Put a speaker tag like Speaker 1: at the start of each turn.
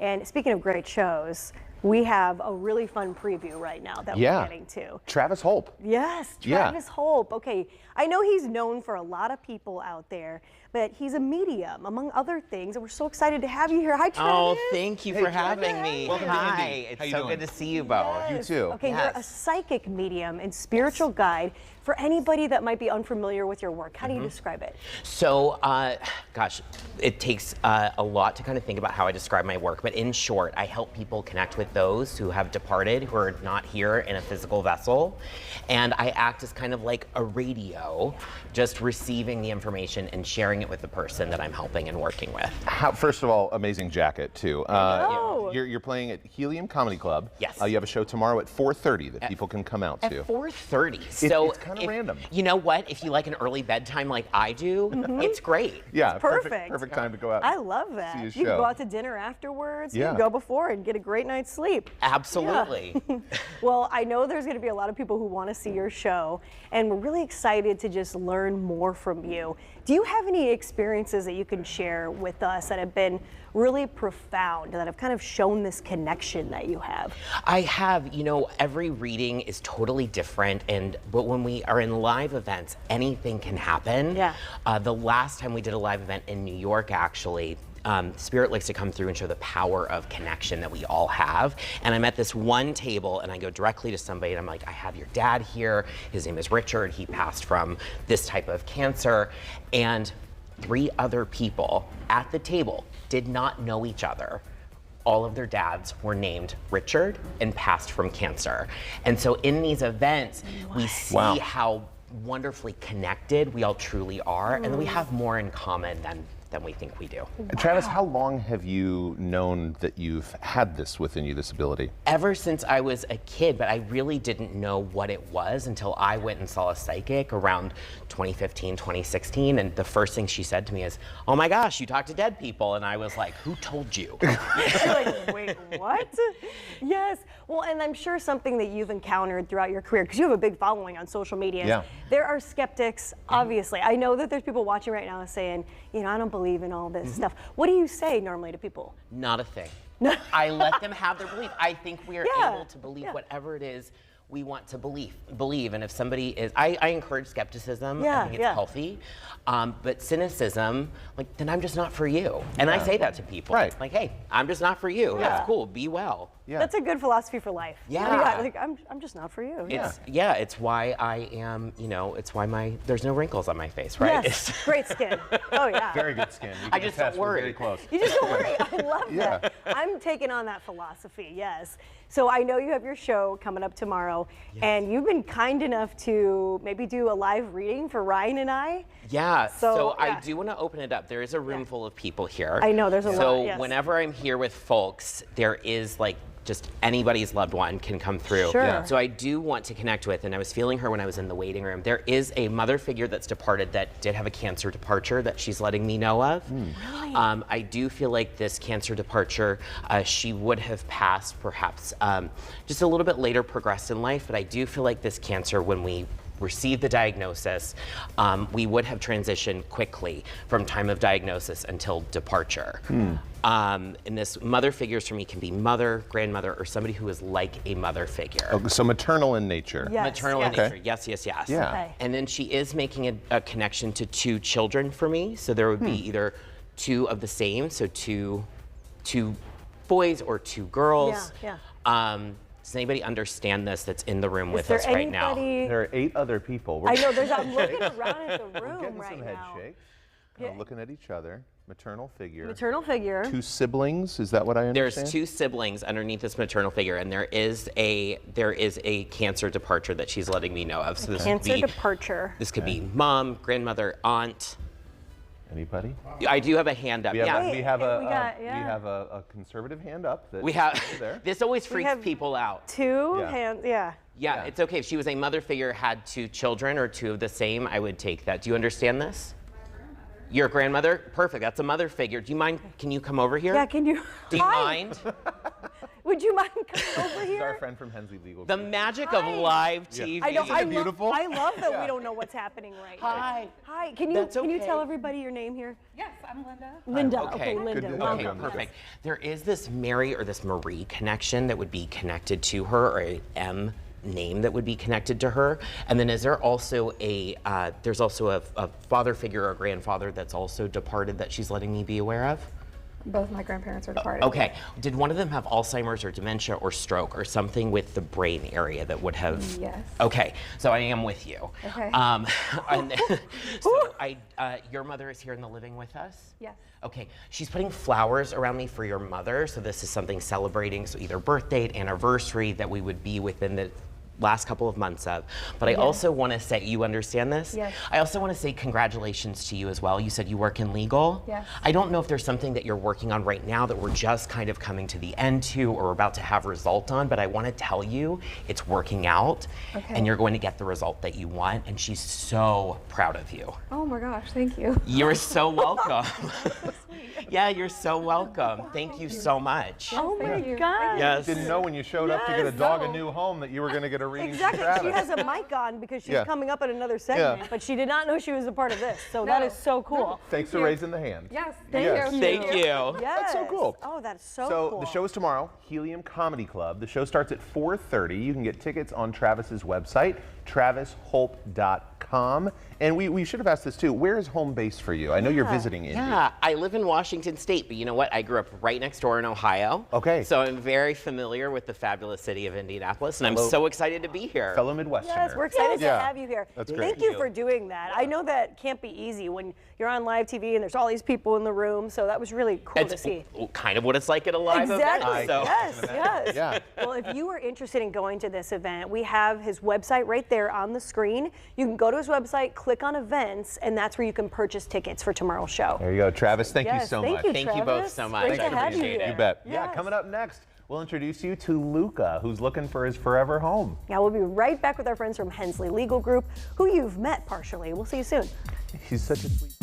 Speaker 1: And speaking of great shows, we have a really fun preview right now that we're getting to.
Speaker 2: Travis Holp.
Speaker 1: Yes, Travis Holp. Okay, I know he's known for a lot of people out there, but he's a medium, among other things, and we're so excited to have you here. Hi, Travis.
Speaker 3: Oh, thank you for having me.
Speaker 2: Welcome to
Speaker 3: Hi,
Speaker 2: Indy. How
Speaker 3: it's
Speaker 2: you
Speaker 3: so
Speaker 2: doing?
Speaker 3: good to see you both.
Speaker 1: Yes.
Speaker 2: You too.
Speaker 1: Okay, you're a psychic medium and spiritual guide. For anybody that might be unfamiliar with your work, how do you describe it?
Speaker 3: So, gosh, it takes a lot to kind of think about how I describe my work, but in short, I help people connect with those who have departed, who are not here in a physical vessel, and I act as kind of like a radio, just receiving the information and sharing it with the person that I'm helping and working with.
Speaker 2: First of all, amazing jacket too. You're playing at Helium Comedy Club.
Speaker 3: Yes.
Speaker 2: You have a show tomorrow at 4:30 that people can come out to.
Speaker 3: At 4:30. So
Speaker 2: it's kind of random.
Speaker 3: You know what? If you like an early bedtime like I do, it's great.
Speaker 2: Yeah,
Speaker 1: Perfect.
Speaker 2: Perfect time to go out.
Speaker 1: I love that.
Speaker 2: See a
Speaker 1: You
Speaker 2: show.
Speaker 1: can go out to dinner afterwards. You
Speaker 2: Yeah.
Speaker 1: can go before and get a great night's sleep.
Speaker 3: Absolutely.
Speaker 1: Well, I know there's going to be a lot of people who want to see your show, and we're really excited to just learn more from you. Do you have any experiences that you can share with us that have been really profound, that have kind of shown this connection that you have?
Speaker 3: I have, you know, every reading is totally different, but when we are in live events, anything can happen.
Speaker 1: Yeah.
Speaker 3: The last time we did a live event in New York, actually, Spirit likes to come through and show the power of connection that we all have. And I'm at this one table and I go directly to somebody and I'm like, I have your dad here. His name is Richard. He passed from this type of cancer. And 3 other people at the table did not know each other. All of their dads were named Richard and passed from cancer. And so in these events, we see how wonderfully connected we all truly are, and we have more in common than we think we do.
Speaker 2: Travis, how long have you known that you've had this within you, this ability?
Speaker 3: Ever since I was a kid, but I really didn't know what it was until I went and saw a psychic around 2015, 2016, and the first thing she said to me is, oh my gosh, you talk to dead people, and I was like, who told you?
Speaker 1: You're like, wait, what? Yes. Well, and I'm sure something that you've encountered throughout your career, because you have a big following on social media.
Speaker 2: Yeah.
Speaker 1: There are skeptics, obviously. I know that there's people watching right now saying, you know, I don't believe in all this stuff. What do you say normally to people?
Speaker 3: Not a thing. I let them have their belief. I think we are able to believe whatever it is we want to believe. And if somebody is, I encourage skepticism. I think it's healthy. But cynicism, like, then I'm just not for you. And I say that to people.
Speaker 2: Right.
Speaker 3: Like, hey, I'm just not for you. That's cool. Be well.
Speaker 2: Yeah.
Speaker 1: That's a good philosophy for life.
Speaker 3: Yeah.
Speaker 1: Like, I'm just not for you.
Speaker 3: It's why I am, you know, it's why there's no wrinkles on my face, right?
Speaker 1: Yes, great skin. Oh yeah.
Speaker 2: Very good skin. You
Speaker 3: I
Speaker 2: can
Speaker 3: just
Speaker 2: attest,
Speaker 3: don't
Speaker 2: we're
Speaker 3: worry.
Speaker 2: Very close.
Speaker 1: You just don't worry. I love that. I'm taking on that philosophy, yes. So I know you have your show coming up tomorrow, and you've been kind enough to maybe do a live reading for Ryan and I.
Speaker 3: Yeah, so
Speaker 1: yeah.
Speaker 3: I do want to open it up. There is a room full of people here.
Speaker 1: I know, there's a lot,
Speaker 3: So
Speaker 1: yes.
Speaker 3: whenever I'm here with folks, there is like just anybody's loved one can come through.
Speaker 1: Sure. Yeah.
Speaker 3: So I do want to connect with, and I was feeling her when I was in the waiting room. There is a mother figure that's departed that did have a cancer departure that she's letting me know of.
Speaker 1: Really?
Speaker 3: I do feel like this cancer departure, she would have passed perhaps just a little bit later progressed in life, but I do feel like this cancer, when we received the diagnosis, we would have transitioned quickly from time of diagnosis until departure. And this mother figures for me can be mother, grandmother, or somebody who is like a mother figure.
Speaker 2: Oh, so maternal in nature.
Speaker 1: Yes.
Speaker 3: Maternal in
Speaker 1: yes.
Speaker 3: nature, yes, yes, yes.
Speaker 2: Yeah.
Speaker 1: Okay.
Speaker 3: And then she is making a connection to 2 children for me. So there would be either 2 of the same, so two boys or 2 girls.
Speaker 1: Yeah,
Speaker 3: Does anybody understand this that's in the room with
Speaker 1: Is
Speaker 3: us
Speaker 1: there
Speaker 3: right now?
Speaker 1: anybody?
Speaker 2: There are 8 other people.
Speaker 1: I know. I'm looking around at the room
Speaker 2: Getting
Speaker 1: right
Speaker 2: some head
Speaker 1: now.
Speaker 2: shakes. Kind of looking at each other. Maternal figure.
Speaker 1: Maternal figure.
Speaker 2: 2 siblings. Is that what I understand?
Speaker 3: There's 2 siblings underneath this maternal figure, and there is a cancer departure that she's letting me know of. So this
Speaker 1: Cancer
Speaker 3: could be,
Speaker 1: departure.
Speaker 3: This could be mom, grandmother, aunt.
Speaker 2: Anybody?
Speaker 3: I do have a hand up.
Speaker 2: We have,
Speaker 3: Yeah.
Speaker 2: we have
Speaker 1: Wait,
Speaker 2: a
Speaker 1: we got-
Speaker 2: we
Speaker 1: yeah.
Speaker 2: have a conservative hand up. That
Speaker 3: We have.
Speaker 2: is there.
Speaker 3: This always freaks
Speaker 1: have
Speaker 3: people out.
Speaker 1: 2
Speaker 2: Yeah.
Speaker 1: hands. Yeah.
Speaker 3: Yeah, it's okay. If she was a mother figure, had 2 children or 2 of the same, I would take that. Do you understand this? Your grandmother? Perfect. That's a mother figure. Do you mind? Can you come over here?
Speaker 1: Yeah, can you?
Speaker 3: Do you
Speaker 1: Hi.
Speaker 3: mind?
Speaker 1: Would you mind coming over
Speaker 2: This is our
Speaker 1: here?
Speaker 2: friend from Hensley Legal
Speaker 3: The
Speaker 2: Group.
Speaker 3: magic of live
Speaker 2: Yeah.
Speaker 3: TV.
Speaker 1: I know.
Speaker 2: Isn't it beautiful?
Speaker 1: I love that we don't know what's happening right now.
Speaker 3: Hi.
Speaker 1: Hi. Can you
Speaker 3: That's
Speaker 1: can you
Speaker 3: okay.
Speaker 1: tell everybody your name here?
Speaker 4: Yes, I'm Linda.
Speaker 1: Linda.
Speaker 3: Okay.
Speaker 1: Okay, Linda.
Speaker 2: Good to-
Speaker 3: Okay,
Speaker 1: Welcome.
Speaker 3: perfect. There is this Mary or this Marie connection that would be connected to her, or a M name that would be connected to her. And then is there also there's also a father figure or grandfather that's also departed that she's letting me be aware of?
Speaker 4: Both my grandparents are departed.
Speaker 3: Okay. Did one of them have Alzheimer's or dementia or stroke or something with the brain area that would have?
Speaker 4: Yes.
Speaker 3: Okay. So I am with you.
Speaker 4: Okay.
Speaker 3: And so your mother is here in the living with us?
Speaker 4: Yes.
Speaker 3: Okay. She's putting flowers around me for your mother. So this is something celebrating, so either birth date, anniversary that we would be within the last couple of months of. But I also want to say, you understand this?
Speaker 4: Yes.
Speaker 3: I also want to say congratulations to you as well. You said you work in legal.
Speaker 4: Yes.
Speaker 3: I don't know if there's something that you're working on right now that we're just kind of coming to the end to or about to have result on, but I want to tell you it's working out
Speaker 4: Okay.
Speaker 3: and you're going to get the result that you want, and she's so proud of you.
Speaker 4: Oh my gosh, thank you.
Speaker 3: You're so welcome. Yeah, you're so welcome. Thank you so much.
Speaker 1: Oh my
Speaker 4: Thank you.
Speaker 1: God.
Speaker 3: Yes.
Speaker 2: Didn't know when you showed up to get a
Speaker 1: Yes,
Speaker 2: dog
Speaker 1: no.
Speaker 2: a new home that you were going to get a reading
Speaker 1: Exactly.
Speaker 2: from
Speaker 1: She
Speaker 2: Travis.
Speaker 1: has a mic on because she's
Speaker 2: Yeah.
Speaker 1: coming up in another segment,
Speaker 2: Yeah.
Speaker 1: but she did not know she was a part of this. So that
Speaker 4: No.
Speaker 1: is so cool.
Speaker 2: Thanks for raising the hand.
Speaker 4: Yes,
Speaker 2: Yes.
Speaker 4: thank you.
Speaker 3: Thank you.
Speaker 1: Yes.
Speaker 2: That's so cool.
Speaker 1: Oh, that's so,
Speaker 2: So
Speaker 1: cool.
Speaker 2: the show is tomorrow, Helium Comedy Club. The show starts at 4:30. You can get tickets on Travis's website, travisholp.com. And we should have asked this too. Where is home base for you? I know you're visiting Indy.
Speaker 3: Yeah, I live in Washington State, but you know what? I grew up right next door in Ohio.
Speaker 2: Okay.
Speaker 3: So I'm very familiar with the fabulous city of Indianapolis, and I'm so excited to be here.
Speaker 2: Fellow Midwesterner.
Speaker 1: Yes, we're excited
Speaker 2: Yeah.
Speaker 1: to have you here.
Speaker 2: That's
Speaker 1: Thank
Speaker 2: great.
Speaker 1: you for doing that. I know that can't be easy when you're on live TV and there's all these people in the room, so that was really cool to
Speaker 3: It's
Speaker 1: see.
Speaker 3: kind of what it's like at a live
Speaker 1: Exactly.
Speaker 3: event. So.
Speaker 1: Yes, yes.
Speaker 2: Yeah.
Speaker 1: Well, if you are interested in going to this event, we have his website right there on the screen. You can go to his website, click on events, and that's where you can purchase tickets for tomorrow's show.
Speaker 2: There you go. Travis, thank you
Speaker 1: Yes,
Speaker 2: so
Speaker 1: thank
Speaker 2: much.
Speaker 1: you,
Speaker 3: Thank you both
Speaker 1: Travis.
Speaker 3: so much.
Speaker 1: Great
Speaker 3: I
Speaker 1: to have you
Speaker 3: appreciate
Speaker 1: here.
Speaker 3: it.
Speaker 2: You bet.
Speaker 1: Yes.
Speaker 2: Yeah, coming up next, we'll introduce you to Luca, who's looking for his forever home.
Speaker 1: Yeah, we'll be right back with our friends from Hensley Legal Group, who you've met partially. We'll see you soon.
Speaker 2: He's such a sweet